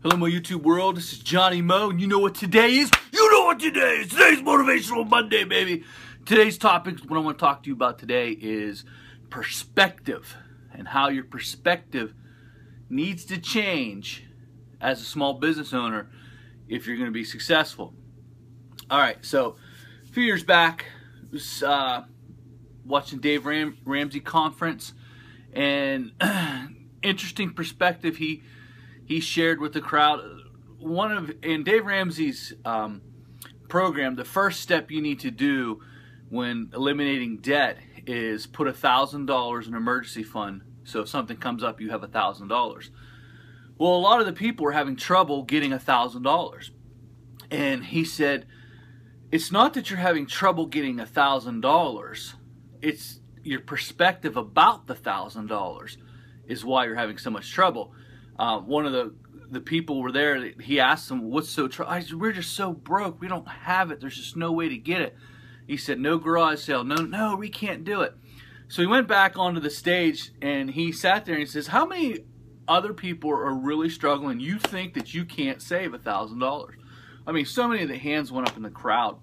Hello, my YouTube world. This is Johnny Mo, and you know what today is? You know what today is? Today's Motivational Monday, baby. Today's topic, what I want to talk to you about today is perspective and how your perspective needs to change as a small business owner if you're going to be successful. All right, so a few years back, I was watching Dave Ramsey conference, and interesting perspective he shared with the crowd. In Dave Ramsey's program, the first step you need to do when eliminating debt is put $1,000 in an emergency fund. So if something comes up, you have $1,000. Well, a lot of the people were having trouble getting $1,000. And he said, it's not that you're having trouble getting $1,000. It's your perspective about the $1,000 is why you're having so much trouble. One of the people were there. He asked them, "What's so trouble?" I said, "We're just so broke. We don't have it. There's just no way to get it." He said, "No garage sale. No, we can't do it." So he went back onto the stage and he sat there and he says, "How many other people are really struggling? You think that you can't save $1,000?" I mean, so many of the hands went up in the crowd.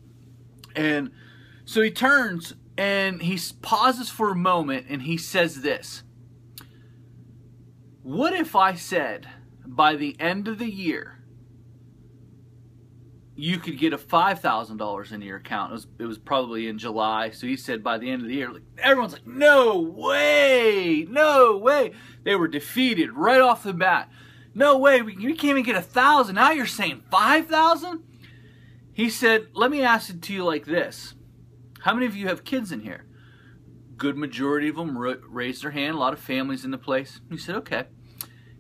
And so he turns and he pauses for a moment and he says this: "What if I said by the end of the year you could get a $5,000 into your account?" It was probably in July. So he said by the end of the year, everyone's like, "No way, no way." They were defeated right off the bat. "No way, we can't even get 1,000. Now you're saying 5,000? He said, "Let me ask it to you like this. How many of you have kids in here?" Good majority of them raised their hand. A lot of families in the place. He said, "Okay."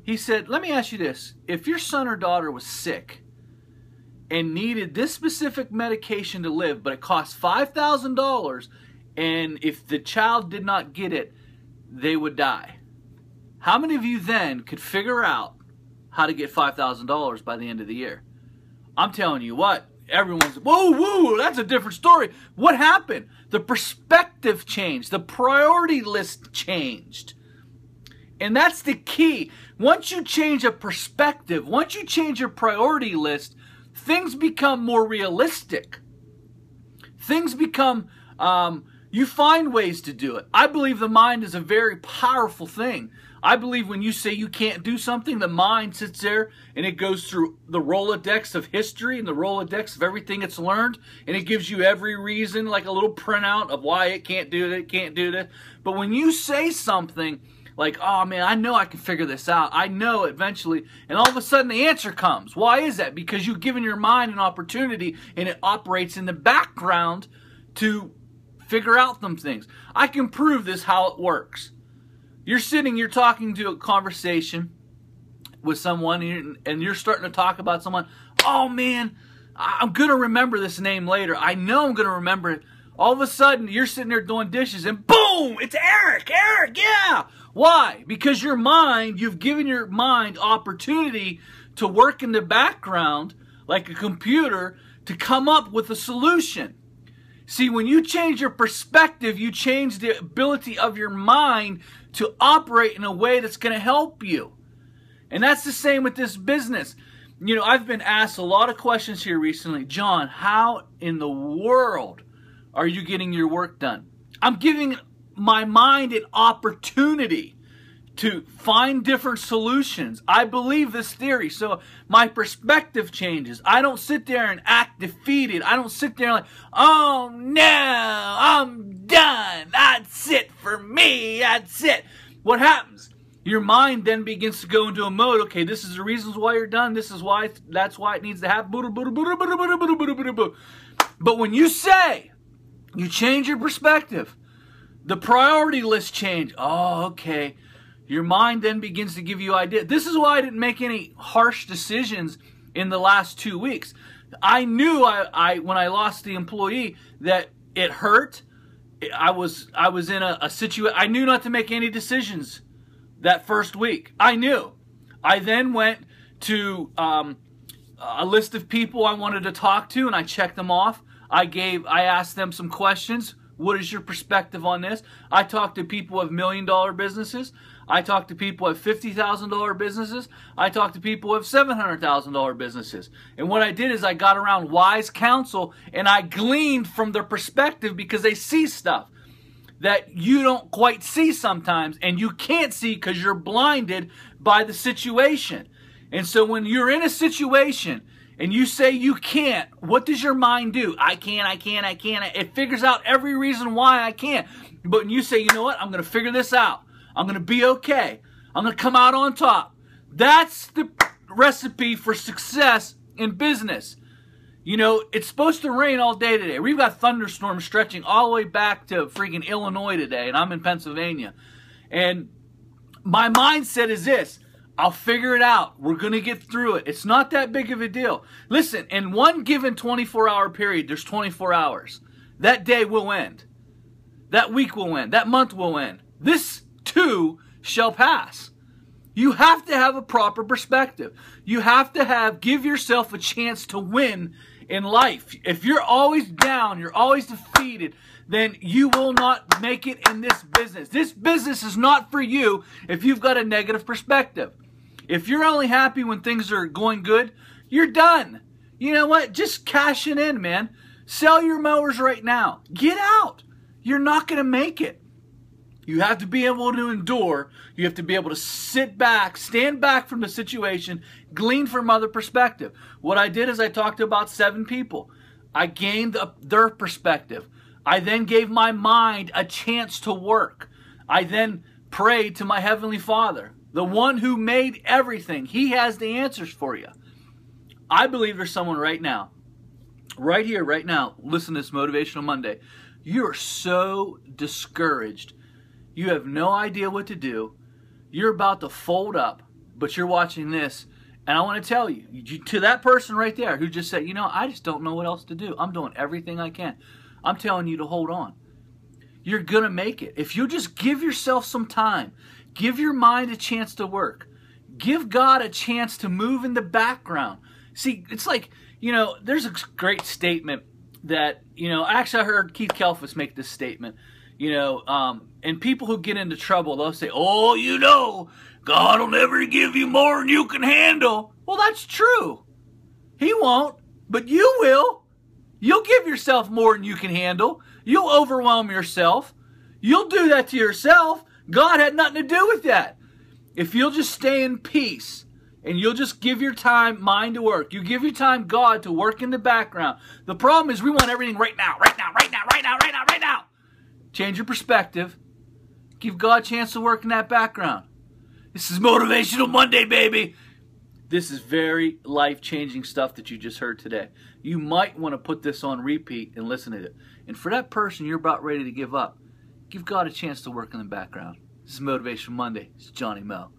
He said, "Let me ask you this. If your son or daughter was sick and needed this specific medication to live, but it cost $5,000, and if the child did not get it, they would die, how many of you then could figure out how to get $5,000 by the end of the year?" I'm telling you what, everyone's, whoa, that's a different story. What happened? The perspective changed. The priority list changed. And that's the key. Once you change a perspective, once you change your priority list, things become more realistic. Things become, you find ways to do it. I believe the mind is a very powerful thing. I believe when you say you can't do something, the mind sits there and it goes through the Rolodex of history and the Rolodex of everything it's learned, and it gives you every reason, like a little printout of why it can't do that, it can't do that. But when you say something like, "Oh man, I know I can figure this out. I know eventually," and all of a sudden the answer comes. Why is that? Because you've given your mind an opportunity and it operates in the background to figure out some things. I can prove this how it works. You're talking to a conversation with someone and you're starting to talk about someone. "Oh man, I'm going to remember this name later. I know I'm going to remember it." All of a sudden, you're sitting there doing dishes and boom, it's Eric, yeah. Why? Because you've given your mind opportunity to work in the background like a computer to come up with a solution. See, when you change your perspective, you change the ability of your mind to operate in a way that's going to help you. And that's the same with this business. You know, I've been asked a lot of questions here recently. "John, how in the world are you getting your work done?" I'm giving my mind an opportunity to find different solutions. I believe this theory, so my perspective changes. I don't sit there and act defeated. I don't sit there like, "Oh no, I'm done. That's it for me. That's it." What happens? Your mind then begins to go into a mode. Okay, this is the reasons why you're done. This is why. That's why it needs to happen. But when you say, you change your perspective, the priority list change. Oh, okay. Your mind then begins to give you ideas. This is why I didn't make any harsh decisions in the last 2 weeks. I knew when I lost the employee that it hurt. I was in a situation. I knew not to make any decisions that first week. I knew. I then went to a list of people I wanted to talk to, and I checked them off. I asked them some questions. What is your perspective on this? I talked to people of $1 million businesses. I talk to people who have $50,000 businesses. I talk to people who have $700,000 businesses. And what I did is I got around wise counsel and I gleaned from their perspective because they see stuff that you don't quite see sometimes and you can't see because you're blinded by the situation. And so when you're in a situation and you say you can't, what does your mind do? I can't. It figures out every reason why I can't. But when you say, you know what, I'm going to figure this out. I'm going to be okay. I'm going to come out on top. That's the recipe for success in business. You know, it's supposed to rain all day today. We've got thunderstorms stretching all the way back to freaking Illinois today, and I'm in Pennsylvania. And my mindset is this: I'll figure it out. We're going to get through it. It's not that big of a deal. Listen, in one given 24-hour period, there's 24 hours. That day will end. That week will end. That month will end. This too shall pass. You have to have a proper perspective. You have to give yourself a chance to win in life. If you're always down, you're always defeated, then you will not make it in this business. This business is not for you if you've got a negative perspective. If you're only happy when things are going good, you're done. You know what? Just cash it in, man. Sell your mowers right now. Get out. You're not going to make it. You have to be able to endure. You have to be able to sit back, stand back from the situation, glean from other perspective. What I did is I talked to about 7 people. I gained their perspective. I then gave my mind a chance to work. I then prayed to my Heavenly Father, the one who made everything. He has the answers for you. I believe there's someone right now, right here, right now, listen to this Motivational Monday. You are so discouraged. You have no idea what to do. You're about to fold up, but you're watching this. And I want to tell you, to that person right there who just said, you know, I just don't know what else to do. I'm doing everything I can. I'm telling you to hold on. You're going to make it. If you just give yourself some time, give your mind a chance to work, give God a chance to move in the background. See, it's like, you know, there's a great statement that, you know, actually I heard Keith Kalfas make this statement. You know, and people who get into trouble, they'll say, oh, you know, God will never give you more than you can handle. Well, that's true. He won't, but you will. You'll give yourself more than you can handle. You'll overwhelm yourself. You'll do that to yourself. God had nothing to do with that. If you'll just stay in peace and you'll just give your mind to work. You give your time, God, to work in the background. The problem is we want everything right now, right now, right now, right now, right now, right now. Change your perspective. Give God a chance to work in that background. This is Motivational Monday, baby. This is very life-changing stuff that you just heard today. You might want to put this on repeat and listen to it. And for that person you're about ready to give up, give God a chance to work in the background. This is Motivational Monday. It's Johnny Mo.